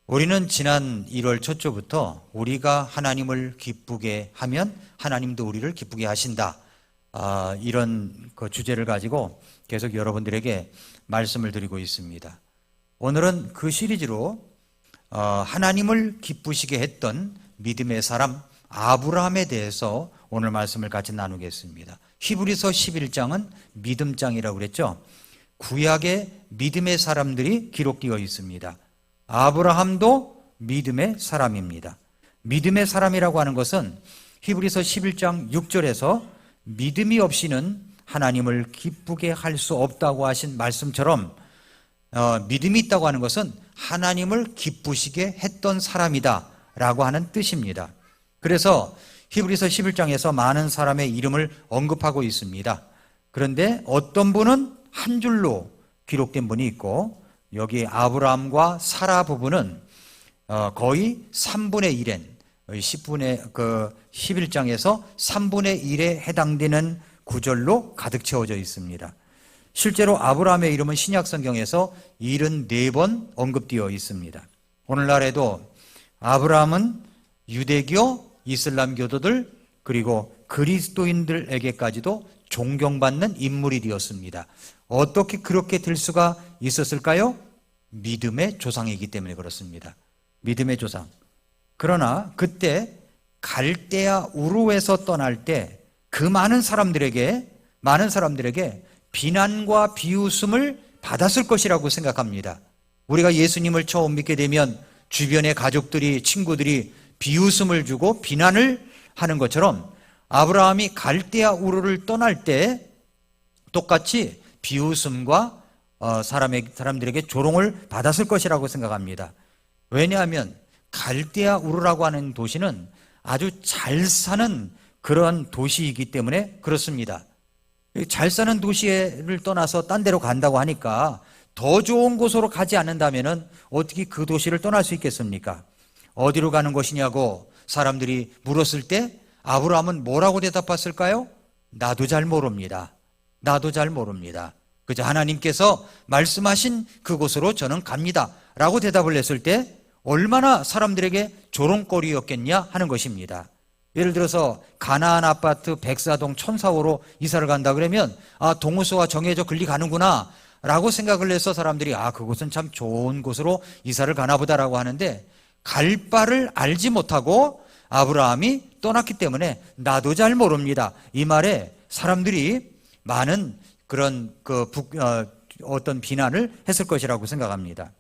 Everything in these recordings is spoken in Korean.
우리는 지난 1월 첫 주부터 우리가 하나님을 기쁘게 하면 하나님도 우리를 기쁘게 하신다. 이런 그 주제를 가지고 계속 여러분들에게 말씀을 드리고 있습니다. 오늘은 그 시리즈로 하나님을 기쁘시게 했던 믿음의 사람 아브라함에 대해서 오늘 말씀을 같이 나누겠습니다. 히브리서 11장은 믿음장이라고 그랬죠. 구약의 믿음의 사람들이 기록되어 있습니다. 아브라함도 믿음의 사람입니다. 믿음의 사람이라고 하는 것은 히브리서 11장 6절에서 믿음이 없이는 하나님을 기쁘게 할 수 없다고 하신 말씀처럼 믿음이 있다고 하는 것은 하나님을 기쁘시게 했던 사람이다 라고 하는 뜻입니다. 그래서 히브리서 11장에서 많은 사람의 이름을 언급하고 있습니다. 그런데 어떤 분은 한 줄로 기록된 분이 있고 여기 아브라함과 사라 부부는 거의 3분의 1엔 11장에서 3분의 1에 해당되는 구절로 가득 채워져 있습니다. 실제로 아브라함의 이름은 신약성경에서 74번 언급되어 있습니다. 오늘날에도 아브라함은 유대교, 이슬람교도들 그리고 그리스도인들에게까지도 존경받는 인물이 되었습니다. 어떻게 그렇게 될 수가 있었을까요? 믿음의 조상이기 때문에 그렇습니다. 믿음의 조상. 그러나 그때 갈대아 우르에서 떠날 때 그 많은 사람들에게 비난과 비웃음을 받았을 것이라고 생각합니다. 우리가 예수님을 처음 믿게 되면 주변의 가족들이, 친구들이 비웃음을 주고 비난을 하는 것처럼 아브라함이 갈대아 우르를 떠날 때 똑같이 비웃음과 사람들에게 조롱을 받았을 것이라고 생각합니다. 왜냐하면 갈대아 우르라고 하는 도시는 아주 잘 사는 그런 도시이기 때문에 그렇습니다. 잘 사는 도시를 떠나서 딴 데로 간다고 하니까 더 좋은 곳으로 가지 않는다면 어떻게 그 도시를 떠날 수 있겠습니까? 어디로 가는 것이냐고 사람들이 물었을 때 아브라함은 뭐라고 대답했을까요? 나도 잘 모릅니다. 나도 잘 모릅니다. 그저 하나님께서 말씀하신 그곳으로 저는 갑니다 라고 대답을 했을 때 얼마나 사람들에게 조롱거리였겠냐 하는 것입니다. 예를 들어서 가나안 아파트 백사동 1004호로 이사를 간다 그러면 동호수와 정해져 글리 가는구나 라고 생각을 해서 사람들이 그곳은 참 좋은 곳으로 이사를 가나 보다라고 하는데 갈 바를 알지 못하고 아브라함이 떠났기 때문에 나도 잘 모릅니다. 이 말에 사람들이 많은 그런 어떤 비난을 했을 것이라고 생각합니다.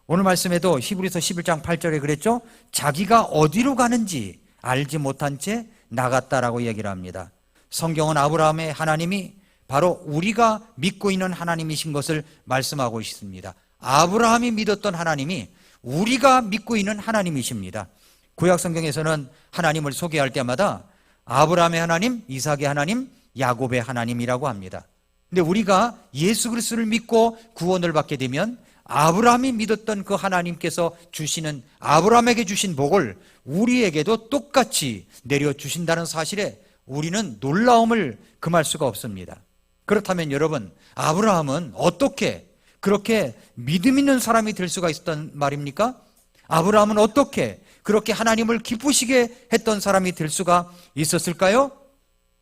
오늘 말씀에도 히브리서 11장 8절에 그랬죠. 자기가 어디로 가는지 알지 못한 채 나갔다라고 얘기를 합니다. 성경은 아브라함의 하나님이 바로 우리가 믿고 있는 하나님이신 것을 말씀하고 있습니다. 아브라함이 믿었던 하나님이 우리가 믿고 있는 하나님이십니다. 구약 성경에서는 하나님을 소개할 때마다 아브라함의 하나님, 이삭의 하나님, 야곱의 하나님이라고 합니다. 근데 우리가 예수 그리스도를 믿고 구원을 받게 되면 아브라함이 믿었던 그 하나님께서 주시는 아브라함에게 주신 복을 우리에게도 똑같이 내려주신다는 사실에 우리는 놀라움을 금할 수가 없습니다. 그렇다면 여러분, 아브라함은 어떻게 그렇게 믿음 있는 사람이 될 수가 있었단 말입니까? 아브라함은 어떻게 그렇게 하나님을 기쁘시게 했던 사람이 될 수가 있었을까요?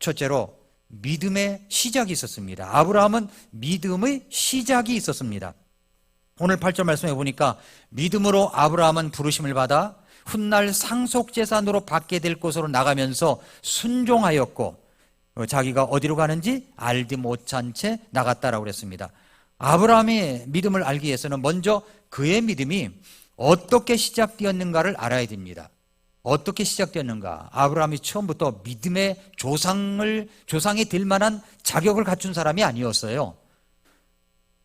첫째로 믿음의 시작이 있었습니다. 아브라함은 믿음의 시작이 있었습니다. 오늘 8절 말씀해 보니까 믿음으로 아브라함은 부르심을 받아 훗날 상속재산으로 받게 될 곳으로 나가면서 순종하였고 자기가 어디로 가는지 알지 못한 채 나갔다라고 그랬습니다. 아브라함의 믿음을 알기 위해서는 먼저 그의 믿음이 어떻게 시작되었는가를 알아야 됩니다. 어떻게 시작되었는가? 아브라함이 처음부터 믿음의 조상이 될 만한 자격을 갖춘 사람이 아니었어요.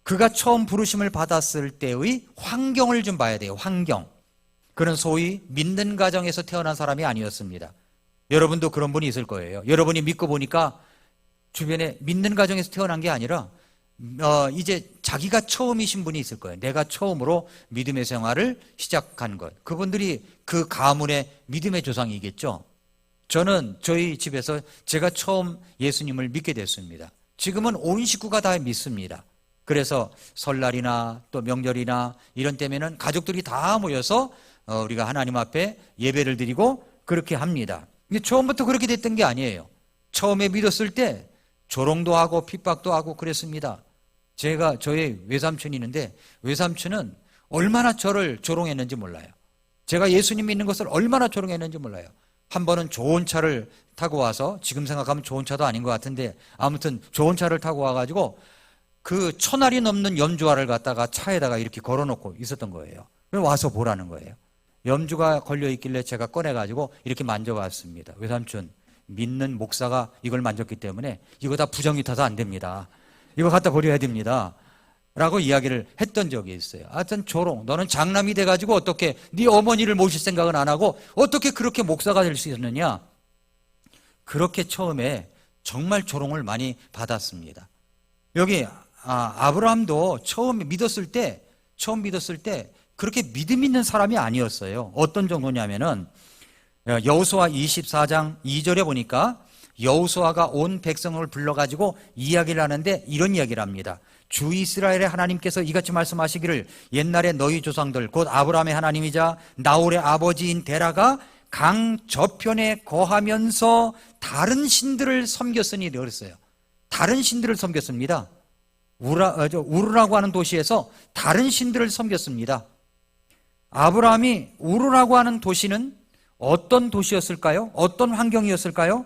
그가 처음 부르심을 받았을 때의 환경을 좀 봐야 돼요. 환경. 그는 소위 믿는 가정에서 태어난 사람이 아니었습니다. 여러분도 그런 분이 있을 거예요. 여러분이 믿고 보니까 주변에 믿는 가정에서 태어난 게 아니라 이제 자기가 처음이신 분이 있을 거예요. 내가 처음으로 믿음의 생활을 시작한 것. 그분들이 그 가문의 믿음의 조상이겠죠. 저는 저희 집에서 제가 처음 예수님을 믿게 됐습니다. 지금은 온 식구가 다 믿습니다. 그래서 설날이나 또 명절이나 이런 때면은 가족들이 다 모여서 우리가 하나님 앞에 예배를 드리고 그렇게 합니다. 근데 처음부터 그렇게 됐던 게 아니에요. 처음에 믿었을 때 조롱도 하고 핍박도 하고 그랬습니다. 저의 외삼촌이 있는데 외삼촌은 얼마나 저를 조롱했는지 몰라요. 제가 예수님 믿는 것을 얼마나 조롱했는지 몰라요. 한 번은 좋은 차를 타고 와서, 지금 생각하면 좋은 차도 아닌 것 같은데 아무튼 좋은 차를 타고 와가지고 그 1000알이 넘는 염주알을 갖다가 차에다가 이렇게 걸어놓고 있었던 거예요. 와서 보라는 거예요. 염주가 걸려있길래 제가 꺼내가지고 이렇게 만져봤습니다. 외삼촌, 믿는 목사가 이걸 만졌기 때문에 이거 다 부정이 타서 안 됩니다. 이거 갖다 버려야 됩니다. 라고 이야기를 했던 적이 있어요. 하여튼 조롱, 너는 장남이 돼가지고 어떻게 네 어머니를 모실 생각은 안 하고 어떻게 그렇게 목사가 될 수 있느냐. 그렇게 처음에 정말 조롱을 많이 받았습니다. 여기 아브라함도 처음 믿었을 때 그렇게 믿음 있는 사람이 아니었어요. 어떤 정도냐면은 여호수아 24장 2절에 보니까 여호수아가 온 백성을 불러가지고 이야기를 하는데 이런 이야기를 합니다. 주 이스라엘의 하나님께서 이같이 말씀하시기를 옛날에 너희 조상들 곧 아브라함의 하나님이자 나홀의 아버지인 데라가 강 저편에 거하면서 다른 신들을 섬겼으니 그랬어요. 다른 신들을 섬겼습니다. 우르라고 하는 도시에서 다른 신들을 섬겼습니다. 아브라함이 우르라고 하는 도시는 어떤 도시였을까요? 어떤 환경이었을까요?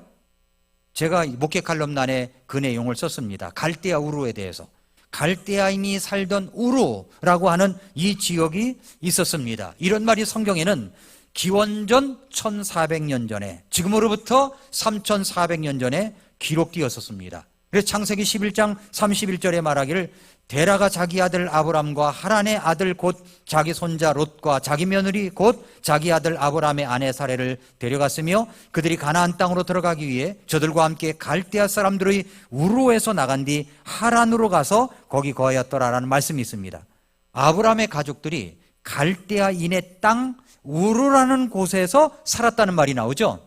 제가 목회 칼럼란에 그 내용을 썼습니다. 갈대아 우르에 대해서. 갈대아인이 살던 우르라고 하는 이 지역이 있었습니다. 이런 말이 성경에는 기원전 1400년 전에, 지금으로부터 3400년 전에 기록되었었습니다. 그래서 창세기 11장 31절에 말하기를 데라가 자기 아들 아브람과 하란의 아들 곧 자기 손자 롯과 자기 며느리 곧 자기 아들 아브람의 아내 사레를 데려갔으며 그들이 가나안 땅으로 들어가기 위해 저들과 함께 갈대아 사람들의 우르에서 나간 뒤 하란으로 가서 거기 거하였더라라는 말씀이 있습니다. 아브람의 가족들이 갈대아인의 땅 우르라는 곳에서 살았다는 말이 나오죠.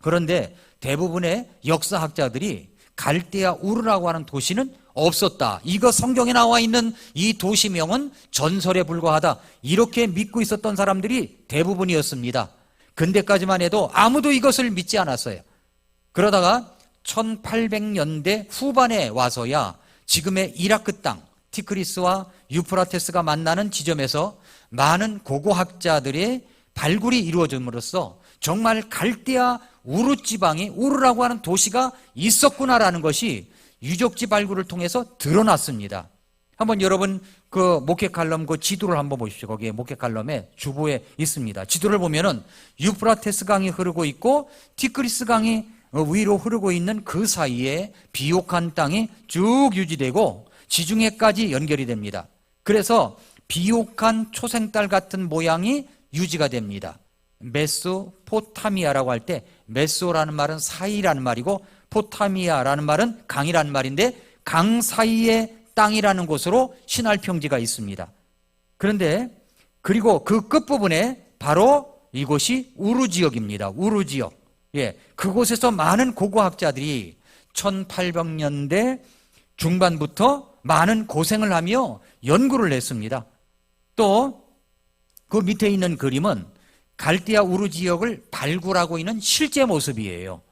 그런데 대부분의 역사학자들이 갈대아 우르라고 하는 도시는 없었다. 이거 성경에 나와 있는 이 도시명은 전설에 불과하다. 이렇게 믿고 있었던 사람들이 대부분이었습니다. 근대까지만 해도 아무도 이것을 믿지 않았어요. 그러다가 1800년대 후반에 와서야 지금의 이라크 땅, 티그리스와 유프라테스가 만나는 지점에서 많은 고고학자들의 발굴이 이루어짐으로써 정말 갈대아 우르 지방이 우르라고 하는 도시가 있었구나라는 것이 유적지 발굴을 통해서 드러났습니다. 한번 여러분 그 목회 칼럼 그 지도를 한번 보십시오. 거기에 목회 칼럼에 주보에 있습니다. 지도를 보면은 유프라테스 강이 흐르고 있고 티그리스 강이 위로 흐르고 있는 그 사이에 비옥한 땅이 쭉 유지되고 지중해까지 연결이 됩니다. 그래서 비옥한 초생딸 같은 모양이 유지가 됩니다. 메소포타미아라고 할 때 메소라는 말은 사이라는 말이고 포타미아라는 말은 강이라는 말인데 강 사이의 땅이라는 곳으로 신할평지가 있습니다. 그런데 그리고 그 끝부분에 바로 이곳이 우르 지역입니다. 우르 지역. 예, 그곳에서 많은 고고학자들이 1800년대 중반부터 많은 고생을 하며 연구를 했습니다. 또 그 밑에 있는 그림은 갈대아 우르 지역을 발굴하고 있는 실제 모습이에요.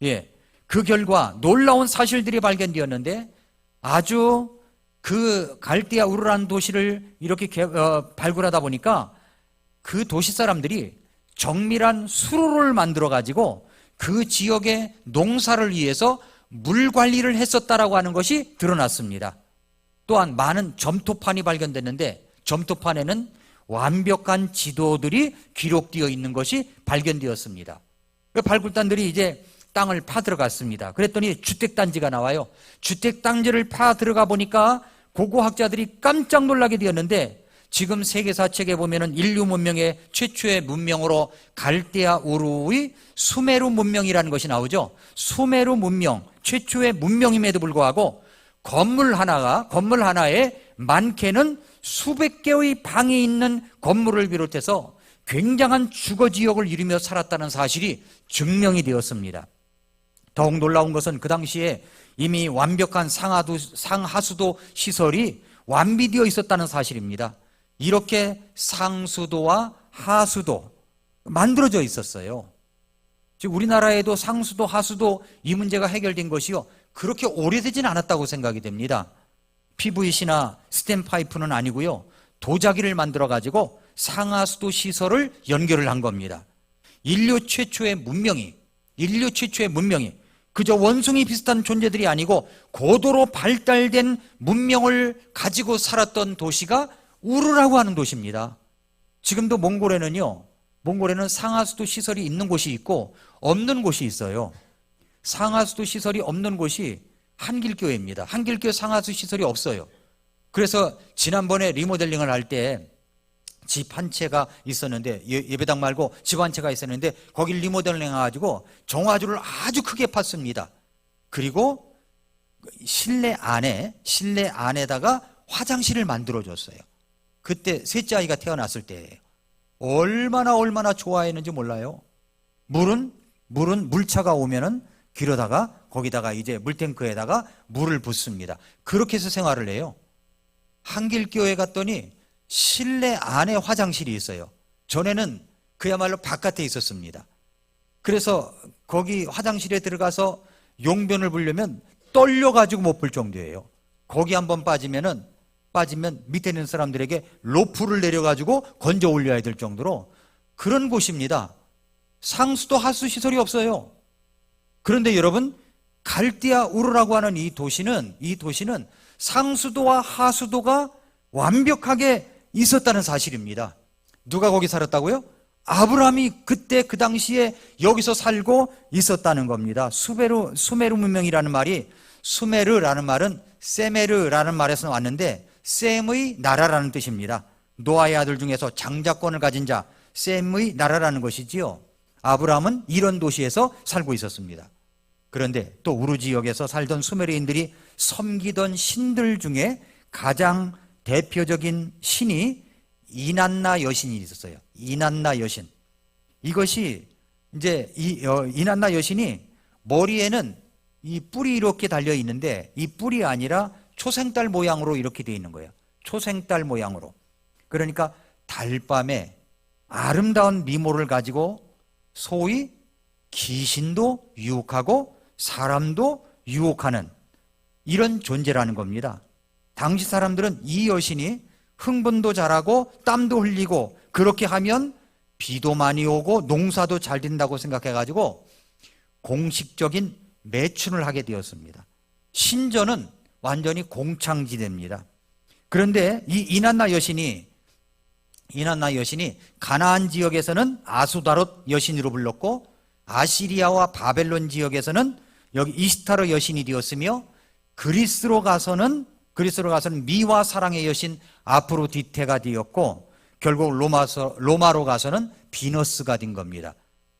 예, 그 결과 놀라운 사실들이 발견되었는데 아주 그 갈대아 우르라는 도시를 이렇게 발굴하다 보니까 그 도시 사람들이 정밀한 수로를 만들어 가지고 그 지역의 농사를 위해서 물 관리를 했었다라고 하는 것이 드러났습니다. 또한 많은 점토판이 발견됐는데 점토판에는 완벽한 지도들이 기록되어 있는 것이 발견되었습니다. 발굴단들이 이제 땅을 파 들어갔습니다. 그랬더니 주택단지가 나와요. 주택단지를 파 들어가 보니까 고고학자들이 깜짝 놀라게 되었는데 지금 세계사 책에 보면은 인류 문명의 최초의 문명으로 갈대아 우르의 수메르 문명이라는 것이 나오죠. 수메르 문명, 최초의 문명임에도 불구하고 건물 하나에 많게는 수백 개의 방이 있는 건물을 비롯해서 굉장한 주거지역을 이루며 살았다는 사실이 증명이 되었습니다. 더욱 놀라운 것은 그 당시에 이미 완벽한 상하수도 시설이 완비되어 있었다는 사실입니다. 이렇게 상수도와 하수도 만들어져 있었어요. 즉 우리나라에도 상수도, 하수도 이 문제가 해결된 것이요 그렇게 오래되진 않았다고 생각이 됩니다. PVC나 스텐파이프는 아니고요, 도자기를 만들어 가지고 상하수도 시설을 연결을 한 겁니다. 인류 최초의 문명이 그저 원숭이 비슷한 존재들이 아니고 고도로 발달된 문명을 가지고 살았던 도시가 우르라고 하는 도시입니다. 지금도 몽골에는 상하수도 시설이 있는 곳이 있고 없는 곳이 있어요. 상하수도 시설이 없는 곳이 한길교회입니다. 한길교회 상하수도 시설이 없어요. 그래서 지난번에 리모델링을 할 때 집 한 채가 있었는데, 예배당 말고 집 한 채가 있었는데 거길 리모델링 해가지고 정화조를 아주 크게 팠습니다. 그리고 실내 안에다가 화장실을 만들어줬어요. 그때 셋째 아이가 태어났을 때예요. 얼마나 좋아했는지 몰라요. 물은 물차가 오면은 길어다가 거기다가 이제 물탱크에다가 물을 붓습니다. 그렇게 해서 생활을 해요. 한길교회 갔더니 실내 안에 화장실이 있어요. 전에는 그야말로 바깥에 있었습니다. 그래서 거기 화장실에 들어가서 용변을 보려면 떨려가지고 못 볼 정도예요. 거기 한번 빠지면 밑에 있는 사람들에게 로프를 내려가지고 건져 올려야 될 정도로 그런 곳입니다. 상수도 하수 시설이 없어요. 그런데 여러분, 갈대아 우르라고 하는 이 도시는 상수도와 하수도가 완벽하게 있었다는 사실입니다. 누가 거기 살았다고요? 아브라함이 그때 그 당시에 여기서 살고 있었다는 겁니다. 수메르 문명이라는 말이, 수메르라는 말은 세메르라는 말에서 왔는데 셈의 나라라는 뜻입니다. 노아의 아들 중에서 장자권을 가진 자, 셈의 나라라는 것이지요. 아브라함은 이런 도시에서 살고 있었습니다. 그런데 또 우르 지역에서 살던 수메르인들이 섬기던 신들 중에 가장 대표적인 신이 이난나 여신이 있었어요. 이난나 여신. 이것이 이제 이난나 여신이 머리에는 이 뿔이 이렇게 달려 있는데 이 뿔이 아니라 초생달 모양으로 이렇게 되어 있는 거예요. 초생달 모양으로. 그러니까 달밤에 아름다운 미모를 가지고 소위 귀신도 유혹하고 사람도 유혹하는 이런 존재라는 겁니다. 당시 사람들은 이 여신이 흥분도 잘하고 땀도 흘리고 그렇게 하면 비도 많이 오고 농사도 잘 된다고 생각해가지고 공식적인 매춘을 하게 되었습니다. 신전은 완전히 공창지대입니다. 그런데 이 이난나 여신이 가나안 지역에서는 아수다롯 여신으로 불렀고 아시리아와 바벨론 지역에서는 여기 이스타르 여신이 되었으며 그리스로 가서는 미와 사랑의 여신 아프로디테가 되었고 결국 로마로 가서는 비너스가 된 겁니다.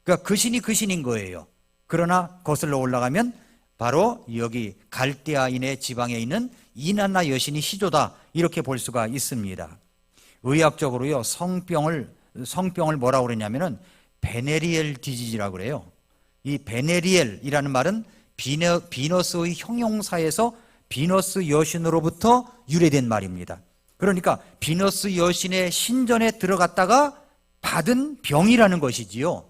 그러니까 그 신인 거예요. 그러나 거슬러 올라가면 바로 여기 갈대아인의 지방에 있는 이난나 여신이 시조다 이렇게 볼 수가 있습니다. 의학적으로요 성병을 뭐라고 그러냐면은 베네리엘 디지즈라고 그래요. 이 베네리엘이라는 말은 비너스의 형용사에서 비너스 여신으로부터 유래된 말입니다. 그러니까 비너스 여신의 신전에 들어갔다가 받은 병이라는 것이지요.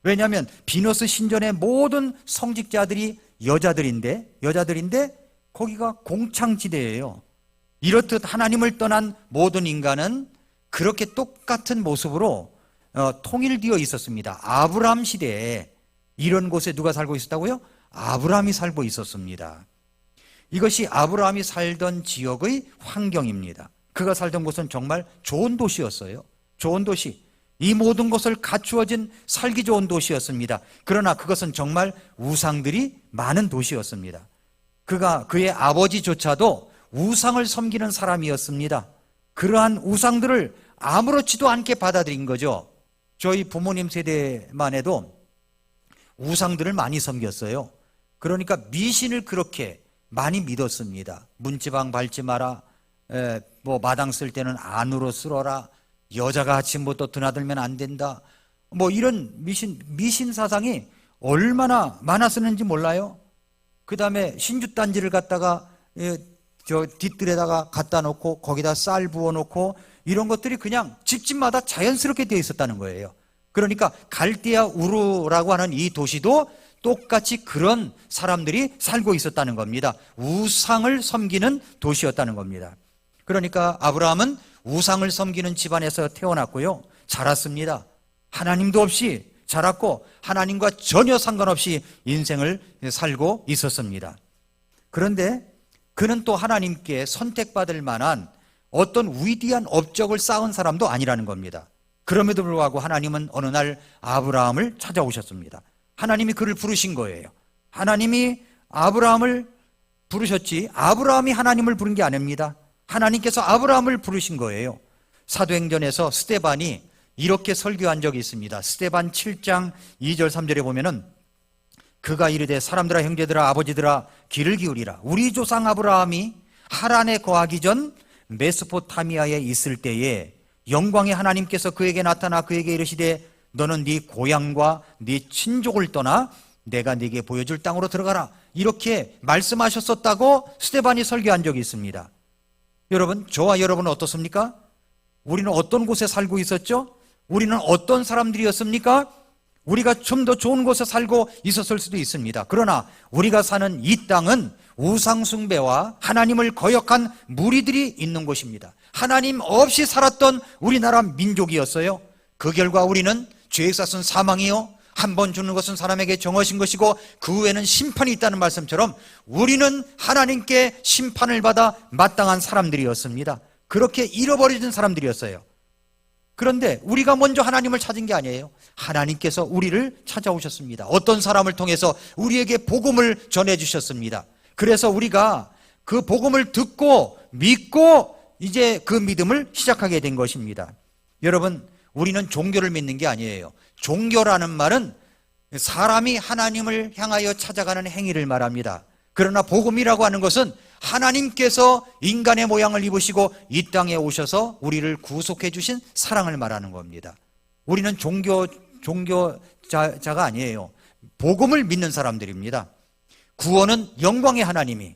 왜냐하면 비너스 신전의 모든 성직자들이 여자들인데 거기가 공창지대예요. 이렇듯 하나님을 떠난 모든 인간은 그렇게 똑같은 모습으로 통일되어 있었습니다. 아브라함 시대에 이런 곳에 누가 살고 있었다고요? 아브라함이 살고 있었습니다. 이것이 아브라함이 살던 지역의 환경입니다. 그가 살던 곳은 정말 좋은 도시였어요. 좋은 도시. 이 모든 것을 갖추어진 살기 좋은 도시였습니다. 그러나 그것은 정말 우상들이 많은 도시였습니다. 그의 아버지조차도 우상을 섬기는 사람이었습니다. 그러한 우상들을 아무렇지도 않게 받아들인 거죠. 저희 부모님 세대만 해도 우상들을 많이 섬겼어요. 그러니까 미신을 그렇게 많이 믿었습니다. 문지방 밟지 마라, 마당 쓸 때는 안으로 쓸어라, 여자가 아침부터 드나들면 안 된다, 이런 미신 사상이 얼마나 많았었는지 몰라요? 그 다음에 신주단지를 갖다가 저 뒷뜰에다가 갖다 놓고 거기다 쌀 부어 놓고 이런 것들이 그냥 집집마다 자연스럽게 되어 있었다는 거예요. 그러니까 갈대아 우르라고 하는 이 도시도 똑같이 그런 사람들이 살고 있었다는 겁니다. 우상을 섬기는 도시였다는 겁니다. 그러니까 아브라함은 우상을 섬기는 집안에서 태어났고요, 자랐습니다. 하나님도 없이 자랐고 하나님과 전혀 상관없이 인생을 살고 있었습니다. 그런데 그는 또 하나님께 선택받을 만한 어떤 위대한 업적을 쌓은 사람도 아니라는 겁니다. 그럼에도 불구하고 하나님은 어느 날 아브라함을 찾아오셨습니다. 하나님이 그를 부르신 거예요. 하나님이 아브라함을 부르셨지 아브라함이 하나님을 부른 게 아닙니다. 하나님께서 아브라함을 부르신 거예요. 사도행전에서 스데반이 이렇게 설교한 적이 있습니다. 스데반 7장 2절 3절에 보면은 그가 이르되 사람들아 형제들아 아버지들아 귀를 기울이라. 우리 조상 아브라함이 하란에 거하기 전 메소포타미아에 있을 때에 영광의 하나님께서 그에게 나타나 그에게 이르시되 너는 네 고향과 네 친족을 떠나 내가 네게 보여줄 땅으로 들어가라. 이렇게 말씀하셨었다고 스데반이 설교한 적이 있습니다. 여러분, 저와 여러분은 어떻습니까? 우리는 어떤 곳에 살고 있었죠? 우리는 어떤 사람들이었습니까? 우리가 좀 더 좋은 곳에 살고 있었을 수도 있습니다. 그러나 우리가 사는 이 땅은 우상숭배와 하나님을 거역한 무리들이 있는 곳입니다. 하나님 없이 살았던 우리나라 민족이었어요. 그 결과 우리는 죄의 값은 사망이요 한 번 주는 것은 사람에게 정하신 것이고 그 후에는 심판이 있다는 말씀처럼 우리는 하나님께 심판을 받아 마땅한 사람들이었습니다. 그렇게 잃어버려진 사람들이었어요. 그런데 우리가 먼저 하나님을 찾은 게 아니에요. 하나님께서 우리를 찾아오셨습니다. 어떤 사람을 통해서 우리에게 복음을 전해주셨습니다. 그래서 우리가 그 복음을 듣고 믿고 이제 그 믿음을 시작하게 된 것입니다. 여러분, 우리는 종교를 믿는 게 아니에요. 종교라는 말은 사람이 하나님을 향하여 찾아가는 행위를 말합니다. 그러나 복음이라고 하는 것은 하나님께서 인간의 모양을 입으시고 이 땅에 오셔서 우리를 구속해 주신 사랑을 말하는 겁니다. 우리는 종교자가 아니에요. 복음을 믿는 사람들입니다. 구원은 영광의 하나님이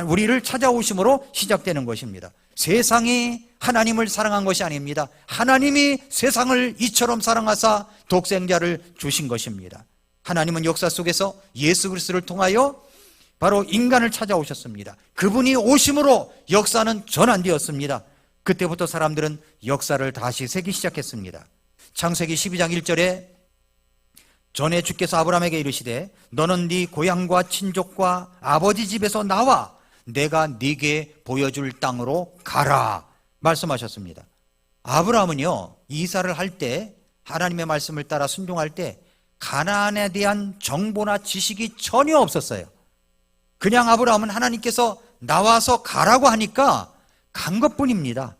우리를 찾아오심으로 시작되는 것입니다. 세상이 하나님을 사랑한 것이 아닙니다. 하나님이 세상을 이처럼 사랑하사 독생자를 주신 것입니다. 하나님은 역사 속에서 예수 그리스도를 통하여 바로 인간을 찾아오셨습니다. 그분이 오심으로 역사는 전환되었습니다. 그때부터 사람들은 역사를 다시 세기 시작했습니다. 창세기 12장 1절에 전에 주께서 아브라함에게 이르시되 너는 네 고향과 친족과 아버지 집에서 나와 내가 네게 보여줄 땅으로 가라 말씀하셨습니다. 아브라함은요, 이사를 할 때 하나님의 말씀을 따라 순종할 때 가나안에 대한 정보나 지식이 전혀 없었어요. 그냥 아브라함은 하나님께서 나와서 가라고 하니까 간 것뿐입니다.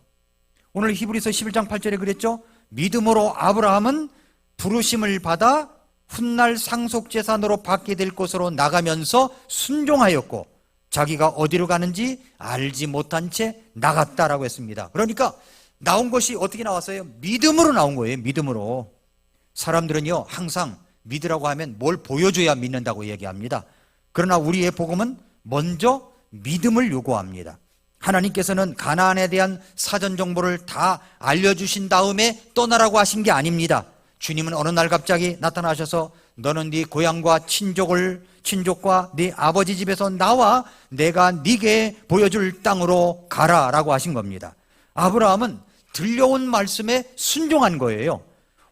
오늘 히브리서 11장 8절에 그랬죠. 믿음으로 아브라함은 부르심을 받아 훗날 상속재산으로 받게 될 곳으로 나가면서 순종하였고 자기가 어디로 가는지 알지 못한 채 나갔다라고 했습니다. 그러니까 나온 것이 어떻게 나왔어요? 믿음으로 나온 거예요. 믿음으로. 사람들은요, 항상 믿으라고 하면 뭘 보여줘야 믿는다고 얘기합니다. 그러나 우리의 복음은 먼저 믿음을 요구합니다. 하나님께서는 가나안에 대한 사전 정보를 다 알려주신 다음에 떠나라고 하신 게 아닙니다. 주님은 어느 날 갑자기 나타나셔서 너는 네 고향과 친족과 네 아버지 집에서 나와 내가 네게 보여줄 땅으로 가라라고 하신 겁니다. 아브라함은 들려온 말씀에 순종한 거예요.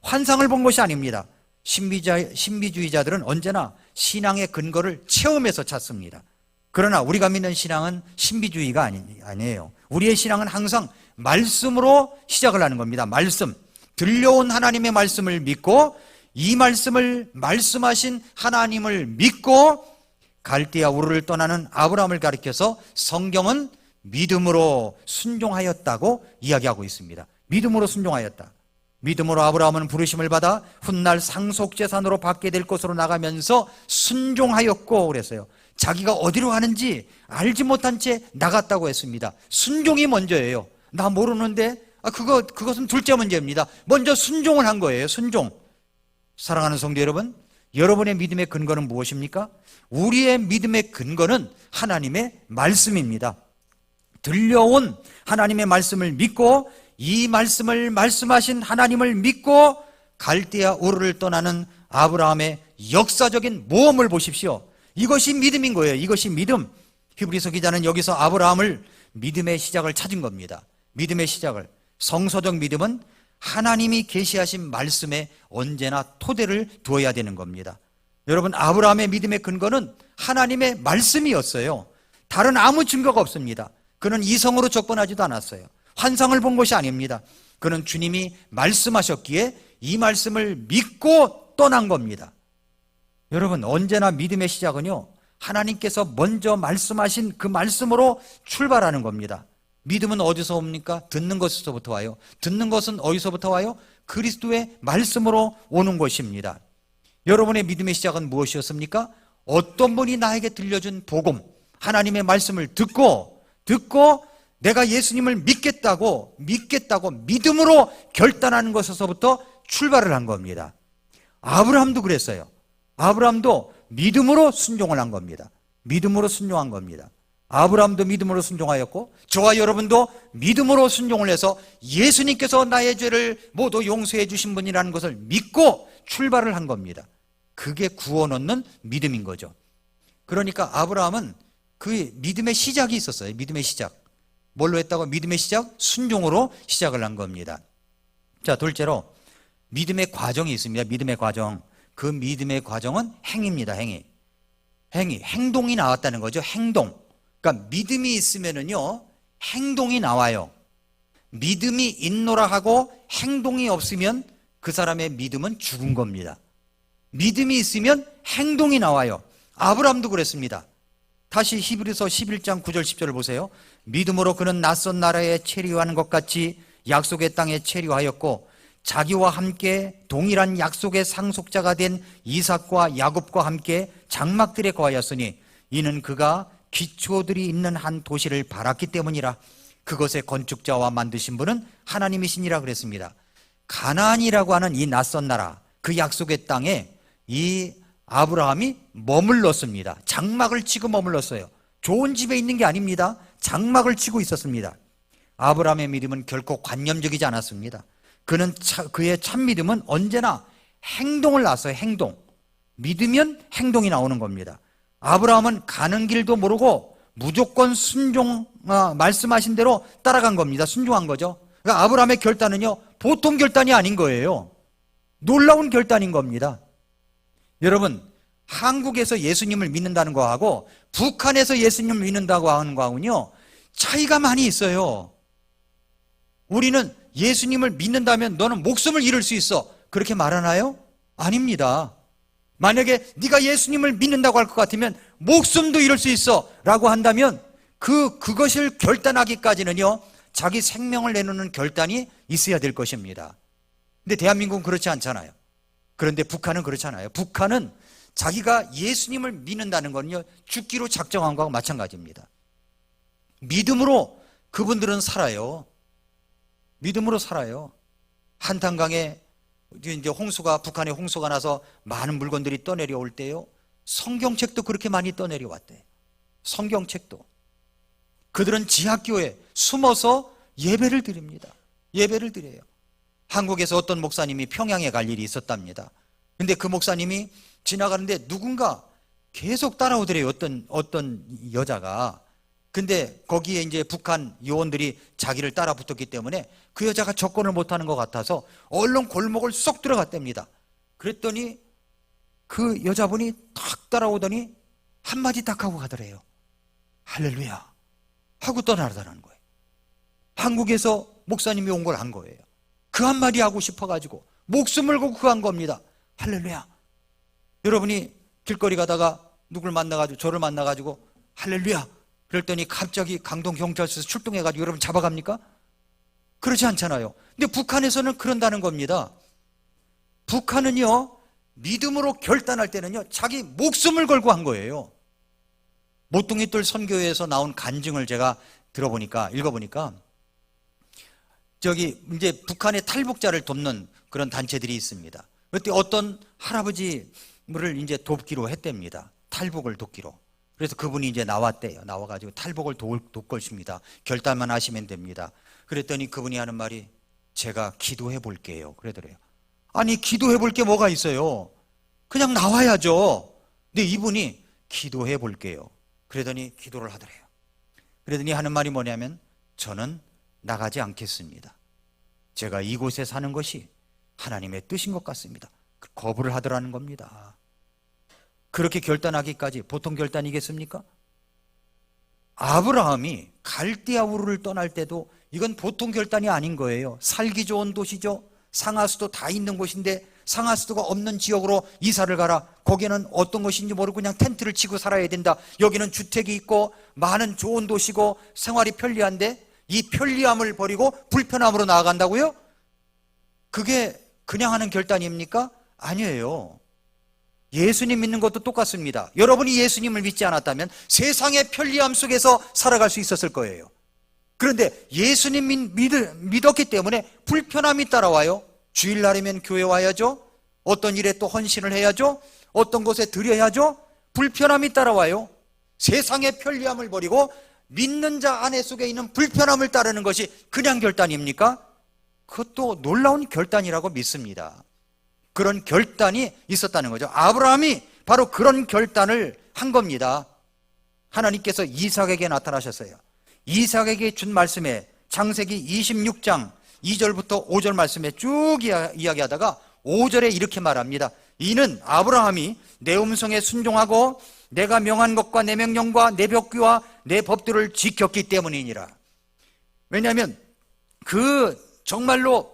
환상을 본 것이 아닙니다. 신비주의자들은 언제나 신앙의 근거를 체험에서 찾습니다. 그러나 우리가 믿는 신앙은 신비주의가 아니에요. 우리의 신앙은 항상 말씀으로 시작을 하는 겁니다. 말씀. 들려온 하나님의 말씀을 믿고 이 말씀을 말씀하신 하나님을 믿고 갈대아 우르를 떠나는 아브라함을 가리켜서 성경은 믿음으로 순종하였다고 이야기하고 있습니다. 믿음으로 순종하였다. 믿음으로 아브라함은 부르심을 받아 훗날 상속재산으로 받게 될 곳으로 나가면서 순종하였고 그랬어요. 자기가 어디로 가는지 알지 못한 채 나갔다고 했습니다. 순종이 먼저예요. 나 모르는데 그것은 둘째 문제입니다. 먼저 순종을 한 거예요. 순종. 사랑하는 성도 여러분, 여러분의 믿음의 근거는 무엇입니까? 우리의 믿음의 근거는 하나님의 말씀입니다. 들려온 하나님의 말씀을 믿고 이 말씀을 말씀하신 하나님을 믿고 갈대아 우르를 떠나는 아브라함의 역사적인 모험을 보십시오. 이것이 믿음인 거예요. 이것이 믿음. 히브리서 기자는 여기서 아브라함을 믿음의 시작을 찾은 겁니다. 믿음의 시작을. 성서적 믿음은 하나님이 계시하신 말씀에 언제나 토대를 두어야 되는 겁니다. 여러분, 아브라함의 믿음의 근거는 하나님의 말씀이었어요. 다른 아무 증거가 없습니다. 그는 이성으로 접근하지도 않았어요. 환상을 본 것이 아닙니다. 그는 주님이 말씀하셨기에 이 말씀을 믿고 떠난 겁니다. 여러분, 언제나 믿음의 시작은요, 하나님께서 먼저 말씀하신 그 말씀으로 출발하는 겁니다. 믿음은 어디서 옵니까? 듣는 것에서부터 와요. 듣는 것은 어디서부터 와요? 그리스도의 말씀으로 오는 것입니다. 여러분의 믿음의 시작은 무엇이었습니까? 어떤 분이 나에게 들려준 복음, 하나님의 말씀을 듣고 내가 예수님을 믿겠다고 믿음으로 결단하는 것에서부터 출발을 한 겁니다. 아브라함도 그랬어요. 아브라함도 믿음으로 순종을 한 겁니다. 믿음으로 순종한 겁니다. 아브라함도 믿음으로 순종하였고 저와 여러분도 믿음으로 순종을 해서 예수님께서 나의 죄를 모두 용서해 주신 분이라는 것을 믿고 출발을 한 겁니다. 그게 구원 얻는 믿음인 거죠. 그러니까 아브라함은 그 믿음의 시작이 있었어요. 믿음의 시작. 뭘로 했다고? 믿음의 시작? 순종으로 시작을 한 겁니다. 자, 둘째로 믿음의 과정이 있습니다. 믿음의 과정. 그 믿음의 과정은 행위입니다. 행동이 나왔다는 거죠. 행동. 그러니까 믿음이 있으면은요, 행동이 나와요. 믿음이 있노라 하고 행동이 없으면 그 사람의 믿음은 죽은 겁니다. 믿음이 있으면 행동이 나와요. 아브라함도 그랬습니다. 다시 히브리서 11장 9절 10절을 보세요. 믿음으로 그는 낯선 나라에 체류하는 것 같이 약속의 땅에 체류하였고 자기와 함께 동일한 약속의 상속자가 된 이삭과 야곱과 함께 장막들에 거하였으니 이는 그가 기초들이 있는 한 도시를 바랐기 때문이라. 그것의 건축자와 만드신 분은 하나님이시니라 그랬습니다. 가나안이라고 하는 이 낯선 나라, 그 약속의 땅에 이 아브라함이 머물렀습니다. 장막을 치고 머물렀어요. 좋은 집에 있는 게 아닙니다. 장막을 치고 있었습니다. 아브라함의 믿음은 결코 관념적이지 않았습니다. 그의 참 믿음은 언제나 행동을 낳았어요. 행동. 믿으면 행동이 나오는 겁니다. 아브라함은 가는 길도 모르고 무조건 말씀하신 대로 따라간 겁니다. 순종한 거죠. 그러니까 아브라함의 결단은요, 보통 결단이 아닌 거예요. 놀라운 결단인 겁니다. 여러분, 한국에서 예수님을 믿는다는 거하고 북한에서 예수님을 믿는다고 하는 거하고는요, 차이가 많이 있어요. 우리는 예수님을 믿는다면 너는 목숨을 잃을 수 있어, 그렇게 말하나요? 아닙니다. 만약에 네가 예수님을 믿는다고 할 것 같으면 목숨도 잃을 수 있어 라고 한다면 그것을 결단하기까지는요, 자기 생명을 내놓는 결단이 있어야 될 것입니다. 근데 대한민국은 그렇지 않잖아요. 그런데 북한은 그렇지 않아요. 북한은 자기가 예수님을 믿는다는 건요, 죽기로 작정한 거하고 마찬가지입니다. 믿음으로 그분들은 살아요. 믿음으로 살아요. 한탄강에 이제 북한에 홍수가 나서 많은 물건들이 떠내려올 때요, 성경책도 그렇게 많이 떠내려왔대요. 성경책도. 그들은 지하교에 숨어서 예배를 드립니다. 예배를 드려요. 한국에서 어떤 목사님이 평양에 갈 일이 있었답니다. 근데 그 목사님이 지나가는데 누군가 계속 따라오더래요. 어떤 여자가. 근데 거기에 이제 북한 요원들이 자기를 따라 붙었기 때문에 그 여자가 접근을 못하는 것 같아서 얼른 골목을 쏙 들어갔답니다. 그랬더니 그 여자분이 탁 따라오더니 한마디 딱 하고 가더래요. 할렐루야 하고 떠나더라는 거예요. 한국에서 목사님이 온 걸 안 거예요. 그 한마디 하고 싶어가지고 목숨을 걸고 그 한 겁니다. 할렐루야. 여러분이 길거리 가다가 누굴 만나가지고, 저를 만나가지고 할렐루야 그랬더니 갑자기 강동경찰서에서 출동해가지고 여러분 잡아갑니까? 그렇지 않잖아요. 근데 북한에서는 그런다는 겁니다. 북한은요, 믿음으로 결단할 때는요, 자기 목숨을 걸고 한 거예요. 모퉁이돌 선교회에서 나온 간증을 제가 읽어보니까 이제 북한의 탈북자를 돕는 그런 단체들이 있습니다. 그때 어떤 할아버지 이제 돕기로 했답니다. 탈북을 돕기로. 그래서 그분이 이제 나왔대요. 나와가지고 탈북을 도울 것입니다. 결단만 하시면 됩니다. 그랬더니 그분이 하는 말이 제가 기도해 볼게요. 그러더래요. 아니, 기도해 볼 게 뭐가 있어요? 그냥 나와야죠. 근데 이분이 기도해 볼게요. 그러더니 기도를 하더래요. 그러더니 하는 말이 뭐냐면 저는 나가지 않겠습니다. 제가 이곳에 사는 것이 하나님의 뜻인 것 같습니다. 거부를 하더라는 겁니다. 그렇게 결단하기까지 보통 결단이겠습니까? 아브라함이 갈대아 우르를 떠날 때도 이건 보통 결단이 아닌 거예요. 살기 좋은 도시죠. 상하수도 다 있는 곳인데 상하수도가 없는 지역으로 이사를 가라. 거기는 어떤 것인지 모르고 그냥 텐트를 치고 살아야 된다. 여기는 주택이 있고 많은 좋은 도시고 생활이 편리한데 이 편리함을 버리고 불편함으로 나아간다고요? 그게 그냥 하는 결단입니까? 아니에요. 예수님 믿는 것도 똑같습니다. 여러분이 예수님을 믿지 않았다면 세상의 편리함 속에서 살아갈 수 있었을 거예요. 그런데 예수님 믿었기 때문에 불편함이 따라와요. 주일날이면 교회 와야죠. 어떤 일에 또 헌신을 해야죠. 어떤 곳에 드려야죠. 불편함이 따라와요. 세상의 편리함을 버리고 믿는 자 안에 속에 있는 불편함을 따르는 것이 그냥 결단입니까? 그것도 놀라운 결단이라고 믿습니다. 그런 결단이 있었다는 거죠. 아브라함이 바로 그런 결단을 한 겁니다. 하나님께서 이삭에게 나타나셨어요. 이삭에게 준 말씀에 창세기 26장 2절부터 5절 말씀에 쭉 이야기하다가 5절에 이렇게 말합니다. 이는 아브라함이 내 음성에 순종하고 내가 명한 것과 내 명령과 내 벽규와 내 법들을 지켰기 때문이니라. 왜냐하면 정말로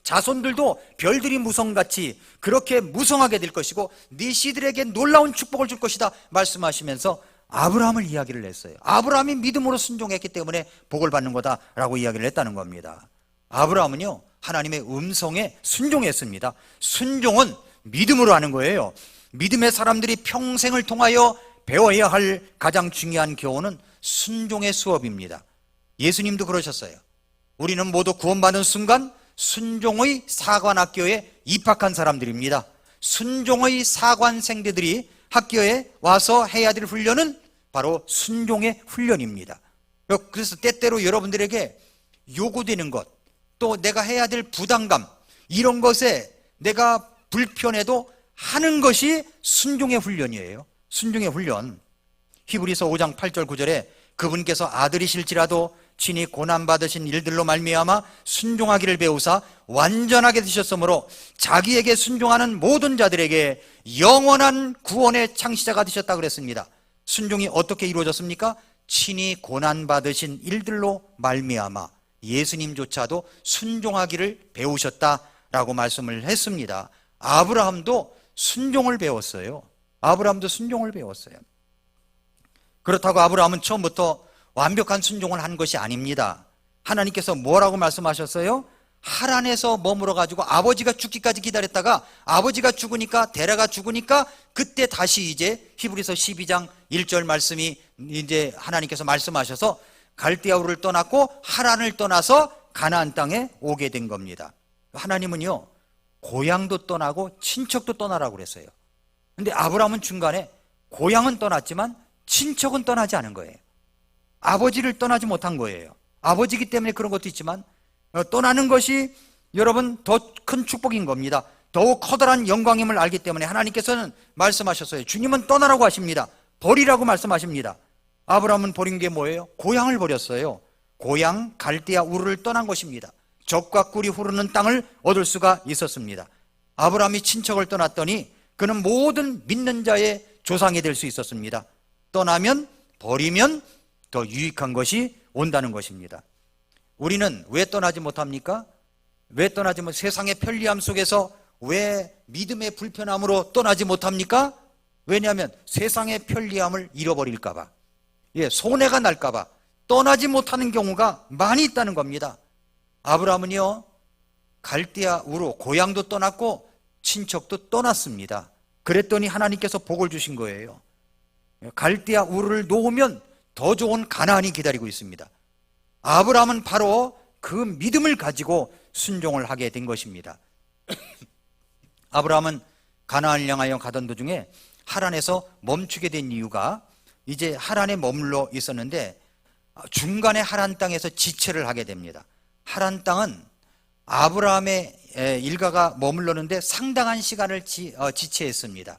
자손들도 별들이 무성같이 그렇게 무성하게 될 것이고 네 씨들에게 놀라운 축복을 줄 것이다 말씀하시면서 아브라함을 이야기를 했어요. 아브라함이 믿음으로 순종했기 때문에 복을 받는 거다라고 이야기를 했다는 겁니다. 아브라함은요 하나님의 음성에 순종했습니다. 순종은 믿음으로 하는 거예요. 믿음의 사람들이 평생을 통하여 배워야 할 가장 중요한 교훈은 순종의 수업입니다. 예수님도 그러셨어요. 우리는 모두 구원받은 순간 순종의 사관학교에 입학한 사람들입니다. 순종의 사관생들이 학교에 와서 해야 될 훈련은 바로 순종의 훈련입니다. 그래서 때때로 여러분들에게 요구되는 것, 또 내가 해야 될 부담감, 이런 것에 내가 불편해도 하는 것이 순종의 훈련이에요. 순종의 훈련. 히브리서 5장 8절 9절에 그분께서 아들이실지라도 친히 고난받으신 일들로 말미암아 순종하기를 배우사 완전하게 되셨으므로 자기에게 순종하는 모든 자들에게 영원한 구원의 창시자가 되셨다 그랬습니다. 순종이 어떻게 이루어졌습니까? 친히 고난받으신 일들로 말미암아 예수님조차도 순종하기를 배우셨다라고 말씀을 했습니다. 아브라함도 순종을 배웠어요. 아브라함도 순종을 배웠어요. 그렇다고 아브라함은 처음부터 완벽한 순종을 한 것이 아닙니다. 하나님께서 뭐라고 말씀하셨어요? 하란에서 머물러가지고 아버지가 죽기까지 기다렸다가 아버지가 죽으니까 데라가 죽으니까 그때 다시 이제 히브리서 12장 1절 말씀이 이제 하나님께서 말씀하셔서 갈대아 우르를 떠났고 하란을 떠나서 가나안 땅에 오게 된 겁니다. 하나님은요 고향도 떠나고 친척도 떠나라고 그랬어요. 근데 아브라함은 중간에 고향은 떠났지만 친척은 떠나지 않은 거예요. 아버지를 떠나지 못한 거예요. 아버지이기 때문에 그런 것도 있지만 떠나는 것이 여러분 더 큰 축복인 겁니다. 더욱 커다란 영광임을 알기 때문에 하나님께서는 말씀하셨어요. 주님은 떠나라고 하십니다. 버리라고 말씀하십니다. 아브라함은 버린 게 뭐예요? 고향을 버렸어요. 고향 갈대아 우르를 떠난 것입니다. 젖과 꿀이 흐르는 땅을 얻을 수가 있었습니다. 아브라함이 친척을 떠났더니 그는 모든 믿는 자의 조상이 될 수 있었습니다. 떠나면 버리면 더 유익한 것이 온다는 것입니다. 우리는 왜 떠나지 못합니까? 왜 떠나지 못? 세상의 편리함 속에서 왜 믿음의 불편함으로 떠나지 못합니까? 왜냐하면 세상의 편리함을 잃어버릴까 봐, 손해가 날까 봐 떠나지 못하는 경우가 많이 있다는 겁니다. 아브라함은요 갈대아 우르 고향도 떠났고 친척도 떠났습니다. 그랬더니 하나님께서 복을 주신 거예요. 갈대아 우르를 놓으면 더 좋은 가나안이 기다리고 있습니다. 아브라함은 바로 그 믿음을 가지고 순종을 하게 된 것입니다. 아브라함은 가나안을 향하여 가던 도중에 하란에서 멈추게 된 이유가 이제 하란에 머물러 있었는데 중간에 하란 땅에서 지체를 하게 됩니다. 하란 땅은 아브라함의 일가가 머물렀는데 상당한 시간을 지체했습니다.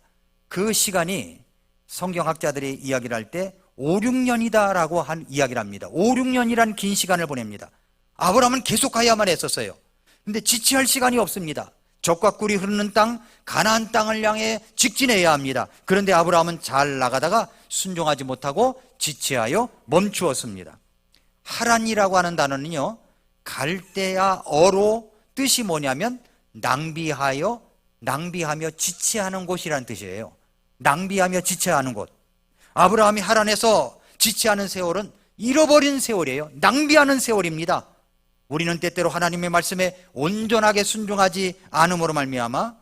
그 시간이 성경학자들이 이야기를 할 때 5, 6년이다라고 한 이야기를 합니다. 5, 6년이란 긴 시간을 보냅니다. 아브라함은 계속 가야만 했었어요. 근데 지체할 시간이 없습니다. 젖과 꿀이 흐르는 땅, 가나안 땅을 향해 직진해야 합니다. 그런데 아브라함은 잘 나가다가 순종하지 못하고 지체하여 멈추었습니다. 하란이라고 하는 단어는요, 갈대아어로 뜻이 뭐냐면 낭비하며 지체하는 곳이라는 뜻이에요. 낭비하며 지체하는 곳. 아브라함이 하란에서 지체하는 세월은 잃어버린 세월이에요. 낭비하는 세월입니다. 우리는 때때로 하나님의 말씀에 온전하게 순종하지 않음으로 말미암아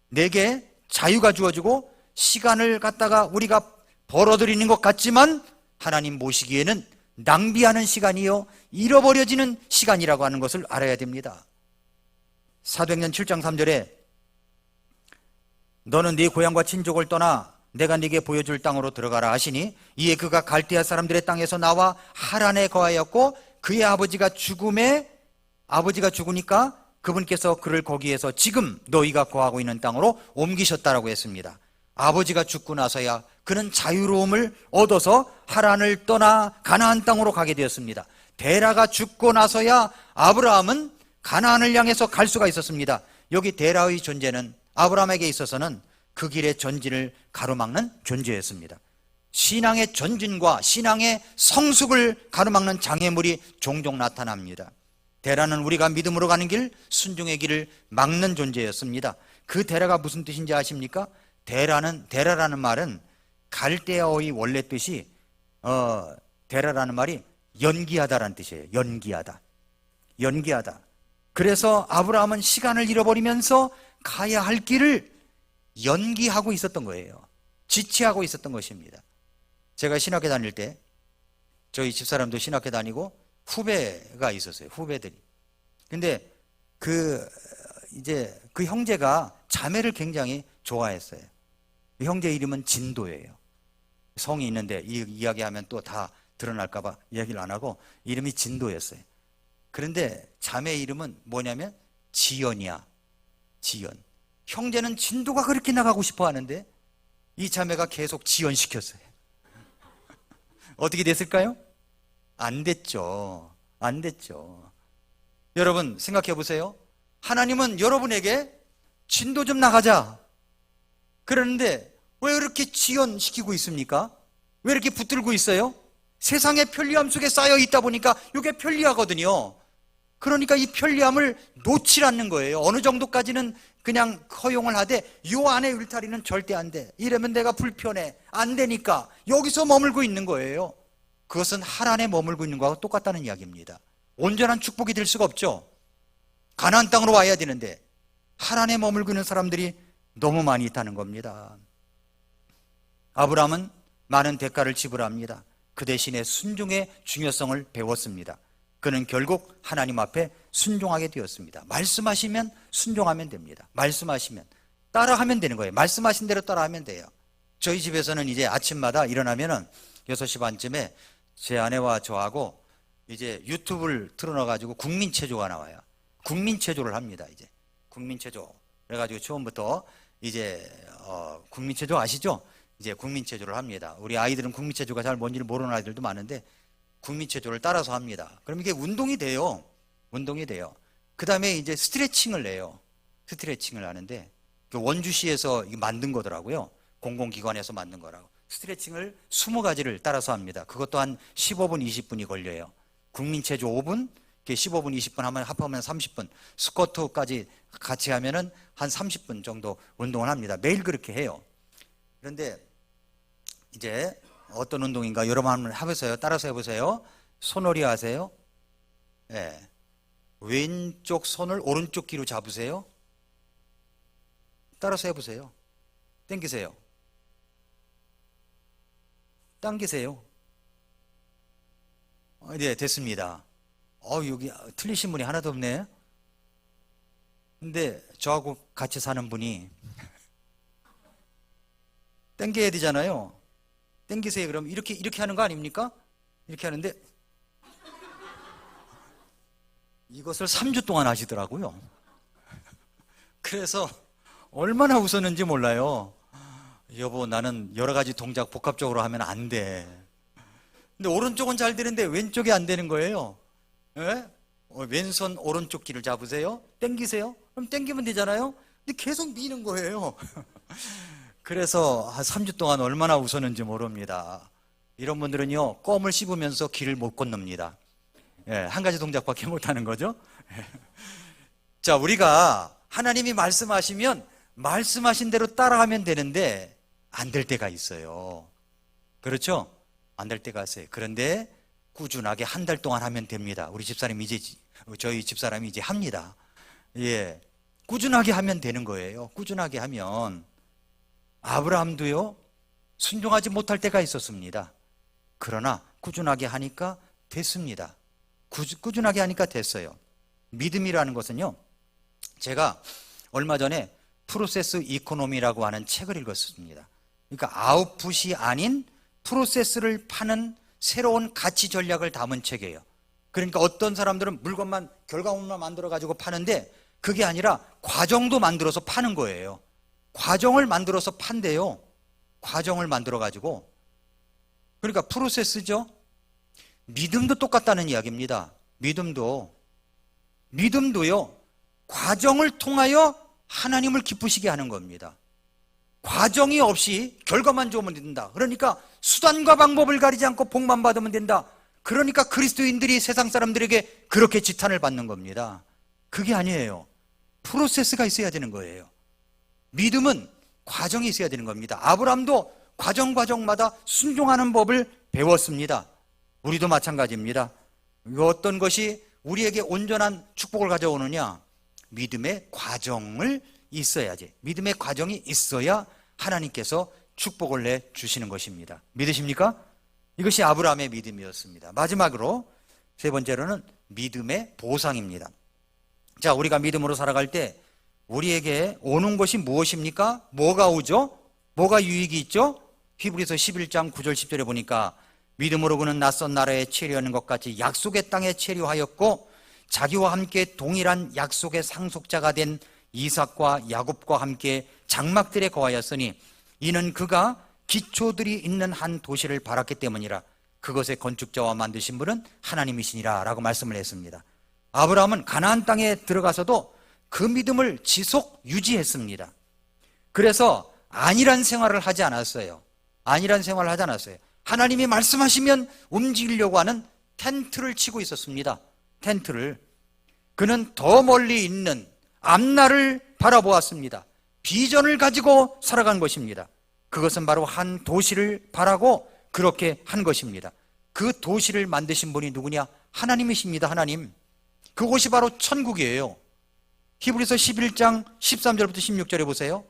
내게 자유가 주어지고 시간을 갖다가 우리가 벌어들이는 것 같지만 하나님 보시기에는 낭비하는 시간이요, 잃어버려지는 시간이라고 하는 것을 알아야 됩니다. 사도행전 7장 3절에 너는 네 고향과 친족을 떠나 내가 네게 보여줄 땅으로 들어가라 하시니 이에 그가 갈대아 사람들의 땅에서 나와 하란에 거하였고 그의 아버지가 죽으니까 그분께서 그를 거기에서 지금 너희가 거하고 있는 땅으로 옮기셨다라고 했습니다. 아버지가 죽고 나서야 그는 자유로움을 얻어서 하란을 떠나 가나안 땅으로 가게 되었습니다. 데라가 죽고 나서야 아브라함은 가나안을 향해서 갈 수가 있었습니다. 여기 데라의 존재는 아브라함에게 있어서는 그 길의 전진을 가로막는 존재였습니다. 신앙의 전진과 신앙의 성숙을 가로막는 장애물이 종종 나타납니다. 데라는 우리가 믿음으로 가는 길, 순종의 길을 막는 존재였습니다. 그 데라가 무슨 뜻인지 아십니까? 데라라는 말은 갈대어의 원래 뜻이 데라라는 말이 연기하다라는 뜻이에요. 연기하다. 그래서 아브라함은 시간을 잃어버리면서 가야 할 길을 연기하고 있었던 거예요. 지체하고 있었던 것입니다. 제가 신학교 다닐 때 저희 집사람도 신학교 다니고 후배가 있었어요. 후배들이. 근데 그 형제가 자매를 굉장히 좋아했어요. 그 형제 이름은 진도예요. 성이 있는데 이 이야기하면 또 다 드러날까봐 이야기를 안 하고 이름이 진도였어요. 그런데 자매 이름은 뭐냐면 지연이야. 지연. 형제는 진도가 그렇게 나가고 싶어 하는데 이 자매가 계속 지연시켰어요. 어떻게 됐을까요? 안 됐죠. 여러분 생각해 보세요. 하나님은 여러분에게 진도 좀 나가자 그러는데 왜 이렇게 지연시키고 있습니까? 왜 이렇게 붙들고 있어요? 세상의 편리함 속에 쌓여 있다 보니까 이게 편리하거든요. 그러니까 이 편리함을 놓지 않는 거예요. 어느 정도까지는 그냥 허용을 하되 요 안에 울타리는 절대 안 돼. 이러면 내가 불편해. 안 되니까 여기서 머물고 있는 거예요. 그것은 하란에 머물고 있는 거하고 똑같다는 이야기입니다. 온전한 축복이 될 수가 없죠. 가나안 땅으로 와야 되는데 하란에 머물고 있는 사람들이 너무 많이 있다는 겁니다. 아브라함은 많은 대가를 지불합니다. 그 대신에 순종의 중요성을 배웠습니다. 그는 결국 하나님 앞에 순종하게 되었습니다. 말씀하시면 순종하면 됩니다. 말씀하시면 따라하면 되는 거예요. 말씀하신 대로 따라하면 돼요. 저희 집에서는 이제 아침마다 일어나면은 6시 반쯤에 제 아내와 저하고 이제 유튜브를 틀어놔가지고 국민체조가 나와요. 국민체조를 합니다. 이제 국민체조. 그래가지고 처음부터 이제 국민체조 아시죠? 이제 국민체조를 합니다. 우리 아이들은 국민체조가 잘 뭔지를 모르는 아이들도 많은데 국민체조를 따라서 합니다. 그럼 이게 운동이 돼요. 그 다음에 이제 스트레칭을 해요. 스트레칭을 하는데 원주시에서 만든 거더라고요. 공공기관에서 만든 거라고. 스트레칭을 20가지를 따라서 합니다. 그것도 한 15분, 20분이 걸려요. 국민체조 5분, 15분, 20분 하면 합하면 30분. 스쿼트까지 같이 하면은 한 30분 정도 운동을 합니다. 매일 그렇게 해요. 그런데 이제 어떤 운동인가 여러분 한번 해보세요. 따라서 해보세요. 손놀이 하세요. 네. 왼쪽 손을 오른쪽 귀로 잡으세요. 따라서 해보세요. 당기세요. 당기세요. 네, 됐습니다. 여기 틀리신 분이 하나도 없네. 근데 저하고 같이 사는 분이 땡겨야 되잖아요. 땡기세요. 그럼 이렇게 하는 거 아닙니까? 이렇게 하는데 이것을 3주 동안 하시더라고요. 그래서 얼마나 웃었는지 몰라요. 여보, 나는 여러 가지 동작 복합적으로 하면 안 돼. 근데 오른쪽은 잘 되는데 왼쪽이 안 되는 거예요. 예? 왼손 오른쪽 귀를 잡으세요. 땡기세요. 그럼 땡기면 되잖아요. 근데 계속 미는 거예요. 그래서 3주 동안 얼마나 웃었는지 모릅니다. 이런 분들은요, 껌을 씹으면서 길을 못 건넙니다. 예, 한 가지 동작밖에 못 하는 거죠. 자, 우리가 하나님이 말씀하시면 말씀하신 대로 따라하면 되는데 안 될 때가 있어요. 그렇죠? 안 될 때가 있어요. 그런데 꾸준하게 한 달 동안 하면 됩니다. 저희 집사람이 이제 합니다. 예, 꾸준하게 하면 되는 거예요. 꾸준하게 하면. 아브라함도요, 순종하지 못할 때가 있었습니다. 그러나 꾸준하게 하니까 됐습니다. 꾸준하게 하니까 됐어요. 믿음이라는 것은요, 제가 얼마 전에 프로세스 이코노미라고 하는 책을 읽었습니다. 그러니까 아웃풋이 아닌 프로세스를 파는 새로운 가치 전략을 담은 책이에요. 그러니까 어떤 사람들은 결과물만 만들어 가지고 파는데 그게 아니라 과정도 만들어서 파는 거예요. 과정을 만들어서 판대요. 과정을 만들어 가지고. 그러니까 프로세스죠. 믿음도 똑같다는 이야기입니다. 믿음도요, 과정을 통하여 하나님을 기쁘시게 하는 겁니다. 과정이 없이 결과만 좋으면 된다. 그러니까 수단과 방법을 가리지 않고 복만 받으면 된다. 그러니까 그리스도인들이 세상 사람들에게 그렇게 지탄을 받는 겁니다. 그게 아니에요. 프로세스가 있어야 되는 거예요. 믿음은 과정이 있어야 되는 겁니다. 아브라함도 과정마다 순종하는 법을 배웠습니다. 우리도 마찬가지입니다. 어떤 것이 우리에게 온전한 축복을 가져오느냐? 믿음의 과정을 있어야지. 믿음의 과정이 있어야 하나님께서 축복을 내주시는 것입니다. 믿으십니까? 이것이 아브라함의 믿음이었습니다. 마지막으로 세 번째로는 믿음의 보상입니다. 자, 우리가 믿음으로 살아갈 때 우리에게 오는 것이 무엇입니까? 뭐가 오죠? 뭐가 유익이 있죠? 히브리서 11장 9절 10절에 보니까 믿음으로 그는 낯선 나라에 체류하는 것 같이 약속의 땅에 체류하였고 자기와 함께 동일한 약속의 상속자가 된 이삭과 야곱과 함께 장막들에 거하였으니 이는 그가 기초들이 있는 한 도시를 바랐기 때문이라. 그것의 건축자와 만드신 분은 하나님이시니라 라고 말씀을 했습니다. 아브라함은 가나안 땅에 들어가서도 그 믿음을 지속 유지했습니다. 그래서 안일한 생활을 하지 않았어요. 하나님이 말씀하시면 움직이려고 하는 텐트를 치고 있었습니다. 텐트를. 그는 더 멀리 있는 앞날을 바라보았습니다. 비전을 가지고 살아간 것입니다. 그것은 바로 한 도시를 바라고 그렇게 한 것입니다. 그 도시를 만드신 분이 누구냐? 하나님이십니다. 하나님. 그곳이 바로 천국이에요. 히브리서 11장 13절부터 16절에 보세요.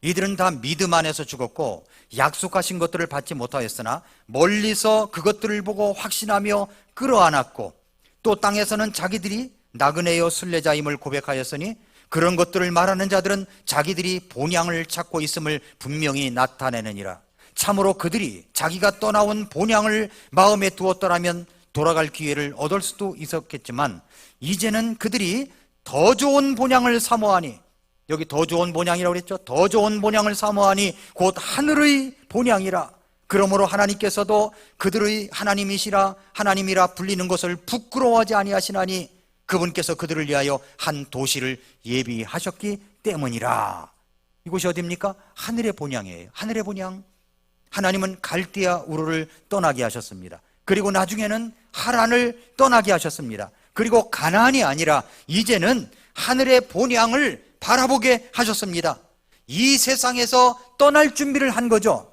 이들은 다 믿음 안에서 죽었고 약속하신 것들을 받지 못하였으나 멀리서 그것들을 보고 확신하며 끌어안았고 또 땅에서는 자기들이 나그네여 순례자임을 고백하였으니 그런 것들을 말하는 자들은 자기들이 본향을 찾고 있음을 분명히 나타내느니라. 참으로 그들이 자기가 떠나온 본향을 마음에 두었더라면 돌아갈 기회를 얻을 수도 있었겠지만 이제는 그들이 더 좋은 본향을 사모하니, 여기 더 좋은 본향이라고 그랬죠. 더 좋은 본향을 사모하니 곧 하늘의 본향이라. 그러므로 하나님께서도 그들의 하나님이라 불리는 것을 부끄러워하지 아니하시나니 그분께서 그들을 위하여 한 도시를 예비하셨기 때문이라. 이곳이 어디입니까? 하늘의 본향이에요. 하늘의 본향. 하나님은 갈대아 우르를 떠나게 하셨습니다. 그리고 나중에는 하란을 떠나게 하셨습니다. 그리고 가나안이 아니라 이제는 하늘의 본향을 바라보게 하셨습니다. 이 세상에서 떠날 준비를 한 거죠.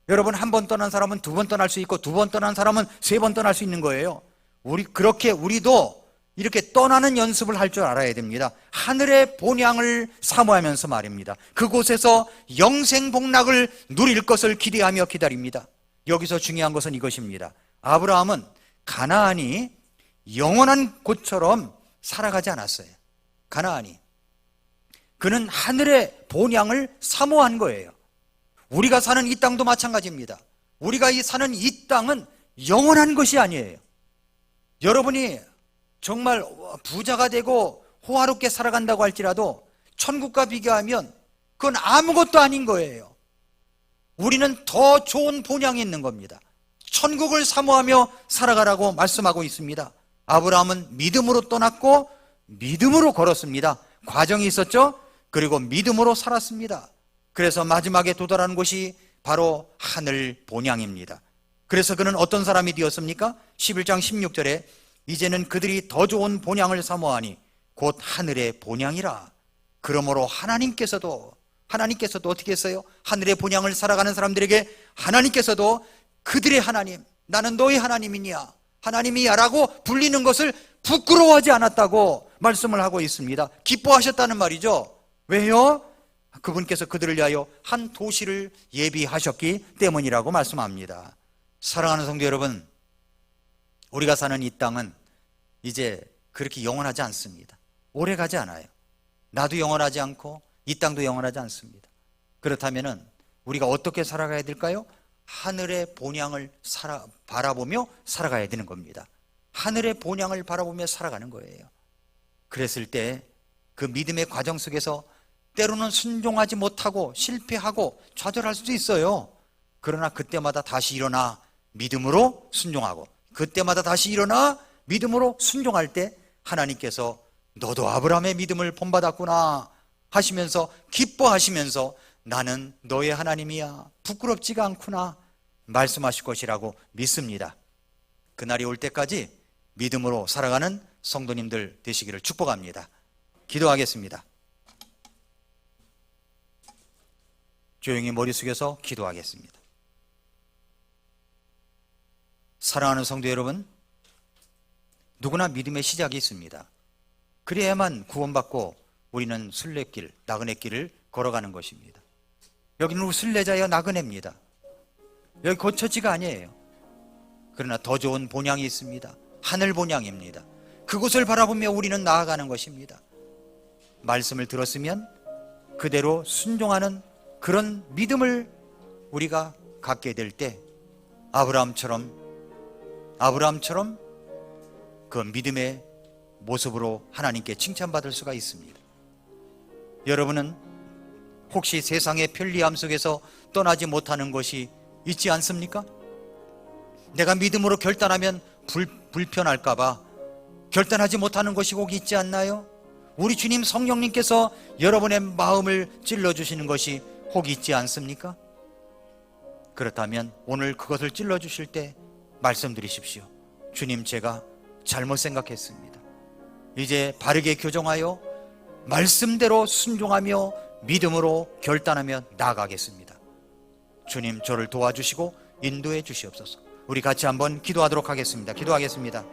여러분, 한 번 떠난 사람은 두 번 떠날 수 있고 두 번 떠난 사람은 세 번 떠날 수 있는 거예요. 우리도 이렇게 떠나는 연습을 할 줄 알아야 됩니다. 하늘의 본향을 사모하면서 말입니다. 그곳에서 영생 복락을 누릴 것을 기대하며 기다립니다. 여기서 중요한 것은 이것입니다. 아브라함은 가나안이 영원한 곳처럼 살아가지 않았어요. 가나안이 그는 하늘의 본향을 사모한 거예요. 우리가 사는 이 땅도 마찬가지입니다. 우리가 사는 이 땅은 영원한 것이 아니에요. 여러분이 정말 부자가 되고 호화롭게 살아간다고 할지라도 천국과 비교하면 그건 아무것도 아닌 거예요. 우리는 더 좋은 본향이 있는 겁니다. 천국을 사모하며 살아가라고 말씀하고 있습니다. 아브라함은 믿음으로 떠났고 믿음으로 걸었습니다. 과정이 있었죠. 그리고 믿음으로 살았습니다. 그래서 마지막에 도달하는 곳이 바로 하늘 본향입니다. 그래서 그는 어떤 사람이 되었습니까? 11장 16절에 이제는 그들이 더 좋은 본향을 사모하니 곧 하늘의 본향이라. 그러므로 하나님께서도 어떻게 했어요? 하늘의 본향을 살아가는 사람들에게 하나님께서도 그들의 하나님, 나는 너의 하나님이냐, 하나님이야 라고 불리는 것을 부끄러워하지 않았다고 말씀을 하고 있습니다. 기뻐하셨다는 말이죠. 왜요? 그분께서 그들을 위하여 한 도시를 예비하셨기 때문이라고 말씀합니다. 사랑하는 성도 여러분, 우리가 사는 이 땅은 이제 그렇게 영원하지 않습니다. 오래 가지 않아요. 나도 영원하지 않고 이 땅도 영원하지 않습니다. 그렇다면 우리가 어떻게 살아가야 될까요? 하늘의 본향을 바라보며 살아가야 되는 겁니다. 하늘의 본향을 바라보며 살아가는 거예요. 그랬을 때 그 믿음의 과정 속에서 때로는 순종하지 못하고 실패하고 좌절할 수도 있어요. 그러나 그때마다 다시 일어나 믿음으로 순종하고, 그때마다 다시 일어나 믿음으로 순종할 때 하나님께서 너도 아브라함의 믿음을 본받았구나 하시면서 기뻐하시면서 나는 너의 하나님이야, 부끄럽지가 않구나 말씀하실 것이라고 믿습니다. 그날이 올 때까지 믿음으로 살아가는 성도님들 되시기를 축복합니다. 기도하겠습니다. 조용히 머리 숙여서 기도하겠습니다. 사랑하는 성도 여러분, 누구나 믿음의 시작이 있습니다. 그래야만 구원받고 우리는 순례길, 나그네길을 걸어가는 것입니다. 여기는 순례자여 나그네입니다. 여기 고처지가 아니에요. 그러나 더 좋은 본향이 있습니다. 하늘 본향입니다. 그곳을 바라보며 우리는 나아가는 것입니다. 말씀을 들었으면 그대로 순종하는 그런 믿음을 우리가 갖게 될 때 아브라함처럼 그 믿음의 모습으로 하나님께 칭찬받을 수가 있습니다. 여러분은 혹시 세상의 편리함 속에서 떠나지 못하는 것이 있지 않습니까? 내가 믿음으로 결단하면 불편할까봐 결단하지 못하는 것이 혹 있지 않나요? 우리 주님 성령님께서 여러분의 마음을 찔러주시는 것이 혹 있지 않습니까? 그렇다면 오늘 그것을 찔러주실 때 말씀드리십시오. 주님, 제가 잘못 생각했습니다. 이제 바르게 교정하여 말씀대로 순종하며 믿음으로 결단하며 나아가겠습니다. 주님, 저를 도와주시고 인도해 주시옵소서. 우리 같이 한번 기도하도록 하겠습니다. 기도하겠습니다.